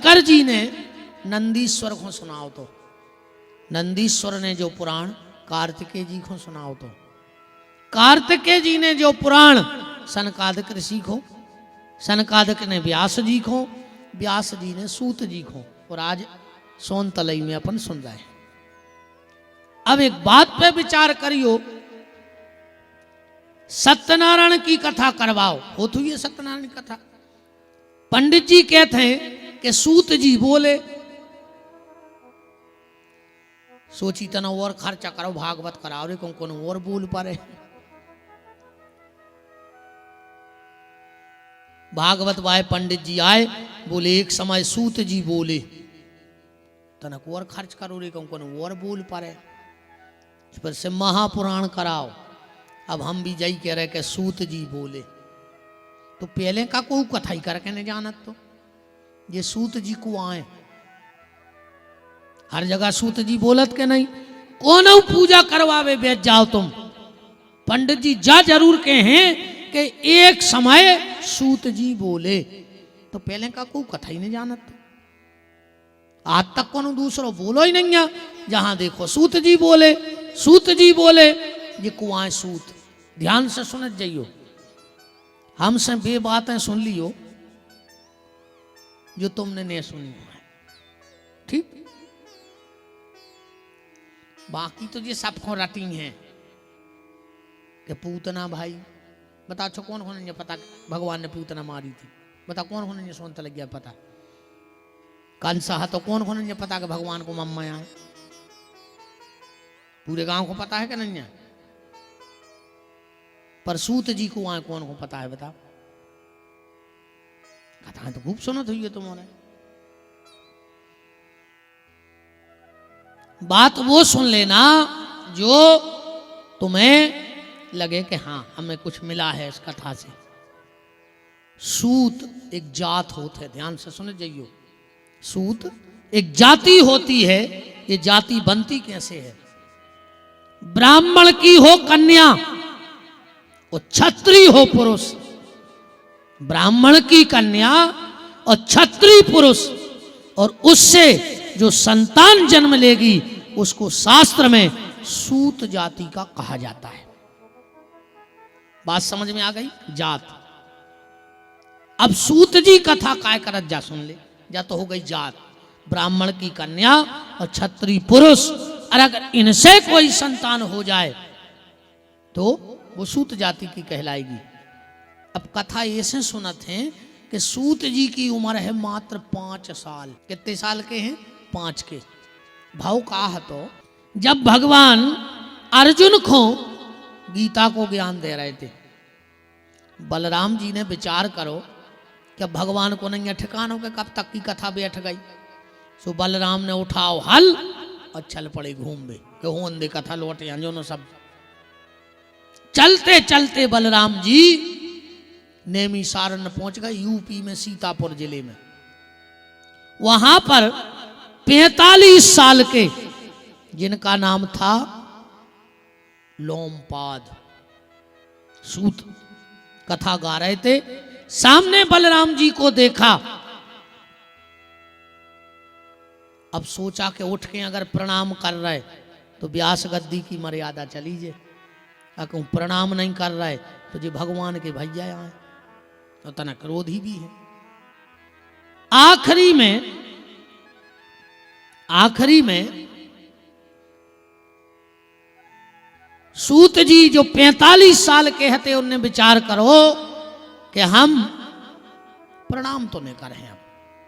शंकर जी ने नंदीश्वर को सुनाओ तो, नंदीश्वर ने जो पुराण कार्तिकेय जी को सुनाओ तो, कार्तिकेय जी ने जो पुराण सनकादिक ऋषि को, सनकादिक ने व्यास जी को, व्यास जी ने सूत जी को, और आज सोन तलई में अपन सुन रहे हैं। अब एक बात पे विचार करियो, सत्यनारायण की कथा करवाओ, हो तो ये सत्यनारायण की कथा। पंडित जी कहते हैं कि सूत जी बोले, सोची तना और खर्चा करो, भागवत कराओ रे, कौन और बोल पारे। भागवत वाय पंडित जी आए, बोले एक समय सूत जी बोले, तनक और खर्च करो रे, कौन और बोल पारे, इस पर से महापुराण कराओ। अब हम भी जई कह रहे कि सूत जी बोले, तो पहले का कोई कथा ही करके नहीं जानत, तो ये सूत जी को आए, हर जगह सूत जी बोलत के नहीं, कौन पूजा करवावे बैठ जाओ तुम। पंडित जी जा जरूर के हैं कि एक समय सूत जी बोले, तो पहले का कोई कथा ही नहीं जानत, तो आज तक कौन दूसरो बोलो ही नहीं है, जहां देखो सूत जी बोले, सूत जी बोले, ये कुआं सूत। ध्यान से सुनत जाइयो, हमसे बे बातें सुन लियो जो तुमने नहीं सुनी है, ठीक। बाकी तो ये सबको रटी है कि पूतना भाई, बता छो कौन कौन ने पता भगवान ने पूतना मारी थी, बता कौन कौन ने सोनता लग गया पता, कंसा तो कौन कौन ने पता कि भगवान को मम्मा आए, पूरे गांव को पता है कि नहीं है, पर सूत जी को आए कौन को पता है बता। कथा तो खूब सुनत हुई है तुम्हारे, बात वो सुन लेना जो तुम्हें लगे कि हाँ हमें कुछ मिला है इस कथा से। सूत एक जात होते, ध्यान से सुन जाइयो, सूत एक जाति होती है। ये जाति बनती कैसे है, ब्राह्मण की हो कन्या और क्षत्रिय हो पुरुष, ब्राह्मण की कन्या और क्षत्रिय पुरुष, और उससे जो संतान जन्म लेगी उसको शास्त्र में सूत जाति का कहा जाता है। बात समझ में आ गई, जात। अब सूत जी कथा काय करत जा सुन ले, जा तो हो गई जात, ब्राह्मण की कन्या और क्षत्रिय पुरुष, और अगर इनसे कोई संतान हो जाए तो वो सूत जाति की कहलाएगी। अब कथा ऐसे सुनत हैं कि सूत जी की उम्र है मात्र 5 साल। कितने साल के हैं? 5 के। भाव कहा तो जब भगवान अर्जुन को गीता को ज्ञान दे रहे थे, बलराम जी ने विचार करो कि भगवान को नहीं ठिकानों के कब तक की कथा बैठ गई। सो बलराम ने उठाओ हल और चल पड़े घूमबे कि होन दे कथा लौटे अंजोनो सब। चलते चलते बलराम जी नेमी सारण पहुंच गए, यूपी में सीतापुर जिले में। वहां पर 45 साल के, जिनका नाम था लोमपाद, सूत कथा गा रहे थे। सामने बलराम जी को देखा, अब सोचा कि उठ के अगर प्रणाम कर रहे तो व्यास गद्दी की मर्यादा चली जाए, अगर प्रणाम नहीं कर रहे तो जी भगवान के भैया आए तो तना क्रोधी भी है। आखिरी में सूत जी जो 45 साल के हते, उनने विचार करो कि हम प्रणाम तो नहीं कर रहे हैं, अब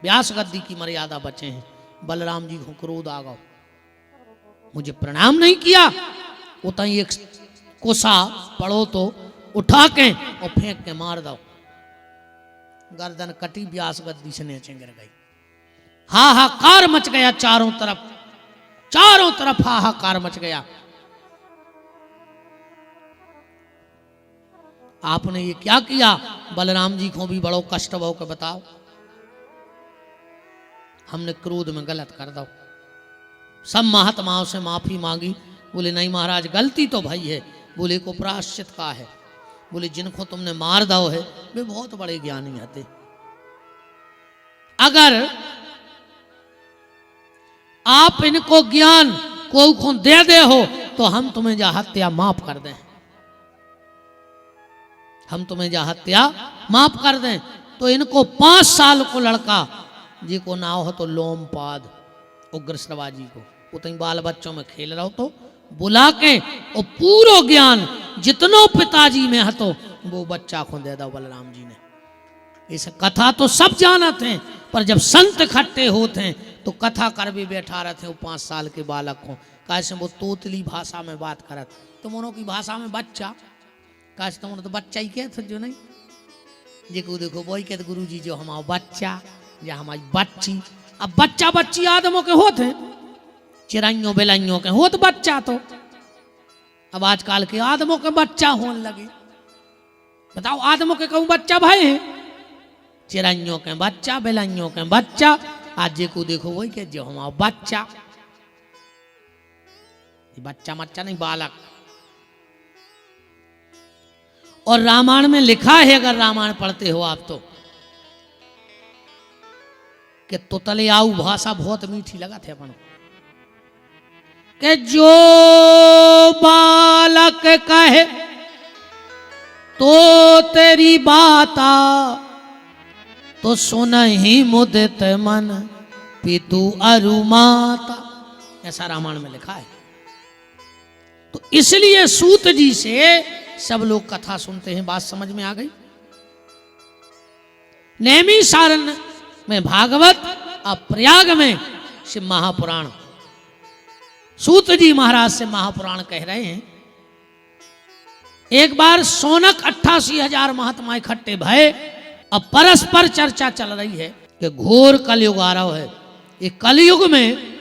व्यास गद्दी की मर्यादा बचे हैं। बलराम जी को क्रोध आ गया, मुझे प्रणाम नहीं किया, उतना एक कोसा पड़ो तो उठा के और फेंक के मार दो। गर्दन कटी, व्यास गद्दी से नीचे गिर गई। हाहाकार मच गया चारों तरफ हाहाकार मच गया। आपने ये क्या किया? बलराम जी को भी बड़ो कष्ट हो के बताओ, हमने क्रोध में गलत कर दो। सब महात्माओं से माफी मांगी, बोले नहीं महाराज गलती तो भाई है, बोले को प्रायश्चित का है, बोले जिनको तुमने मार दो है वे बहुत बड़े ज्ञानी आते। अगर आप इनको ज्ञान को दे दे हो तो हम तुम्हें जा हत्या माफ कर दें, हम तुम्हें जा हत्या माफ कर दें। तो इनको 5 साल को लड़का जी को नाव हो तो लोमपाद उग्र श्रवाजी को उतनी बाल बच्चों में खेल रहो तो बुला के और पूरो ज्ञान जितनो पिताजी में हतो वो बच्चा को दे दो बलराम जी ने। इस कथा तो सब जानत हैं, पर जब संत इकट्ठे होते हैं तो कथा कर भी बैठा रहते हैं। वो 5 साल के बालक को कैसे वो तोतली भाषा में बात करत, तुम उन्हों की भाषा में बच्चा कैसे तुम तो बच्चा ही कहते जो नहीं देखो देखो वही कहते गुरु जी जो हमारा बच्चा या हमारी बच्ची। अब बच्चा बच्ची आदमों के होते हैं, चिड़ैयों बेलाइयों के होत बच्चा। तो अब आजकल के आदमों के बच्चा होने लगे। बताओ आदमों के कहूँ बच्चा भाई है, चिड़ैयों के बच्चा बेलाइयों के बच्चा। आज जे को देखो वही के जो हमारा बच्चा, बच्चा मच्चा नहीं बालक। और रामायण में लिखा है, अगर रामायण पढ़ते हो आप तो, कि तुतलियाऊ भाषा बहुत मीठी लगा थे अपन के जो बालक कहे तो तेरी बाता तो सुन ही मुदित मन पितु अरु माता, ऐसा रामायण में लिखा है। तो इसलिए सूत जी से सब लोग कथा सुनते हैं। बात समझ में आ गई। नैमी सारण में भागवत और प्रयाग में शिव महापुराण। सूत जी महाराज से महापुराण कह रहे हैं, एक बार सोनक 88,000 महात्मा इकट्ठे भय और परस्पर चर्चा चल रही है कि घोर कलयुग आ रहा है। ये कलयुग में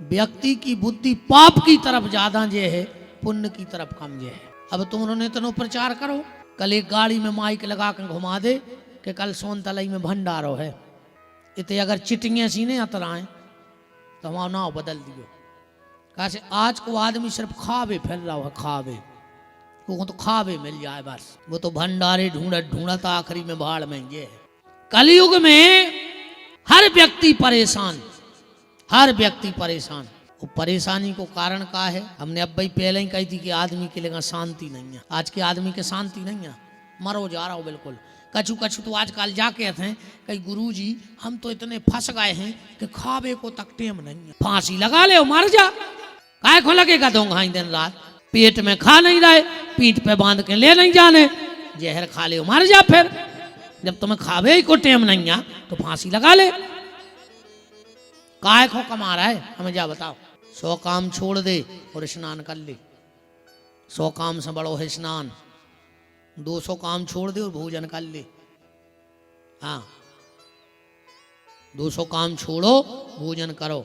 व्यक्ति की बुद्धि पाप की तरफ ज्यादा जे है, पुण्य की तरफ कम जे है। अब तुम उन्होंने इतना प्रचार करो, कल एक गाड़ी में माइक लगा कर घुमा दे कि कल सोनतलाई में भंडारो है, इतने अगर चिटिंगे सीने अतराएं तो हमारा नाव बदल दियो। कैसे आज को आदमी सिर्फ खावे फैल रहा है, खावे वो तो खावे मिल जाए बस, वो तो भंडारे ढूंढत ढूंढत आखिरी में भाड़ में ये है। कलयुग में हर व्यक्ति परेशान, हर व्यक्ति परेशान। वो परेशानी को कारण का है, हमने अब भाई पहले ही कही थी कि आदमी के लिए शांति नहीं है। आज के आदमी के शांति नहीं है, मरो जा रहा हो बिल्कुल। कछु कछु तो आजकल जाके हैं कहीं गुरु जी हम तो इतने फंस गए हैं कि खावे को तक टेम नहीं है। फांसी लगा ले मर जा, काय को लगेगा दोंघाई दिन रात, पेट में खा नहीं रहे, पीठ पे बांध के ले नहीं जाने, जहर खा ले मर जा। फिर जब तुम्हें खावे को टेम नहीं है तो फांसी लगा ले। काय को कमा रहा है हमें जा बताओ। 100 काम छोड़ दे और स्नान कर ले, 100 काम से बड़ो है स्नान। 200 काम छोड़ दे और भोजन कर ले। हाँ 200 काम छोड़ो भोजन करो,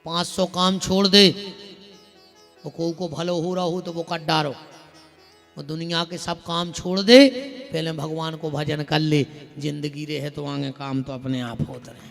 500 काम छोड़ दे और को भलो हो रहा हो तो वो कट डारो। और दुनिया के सब काम छोड़ दे, पहले भगवान को भजन कर ले। जिंदगी रहे तो आगे काम तो अपने आप होते रहे।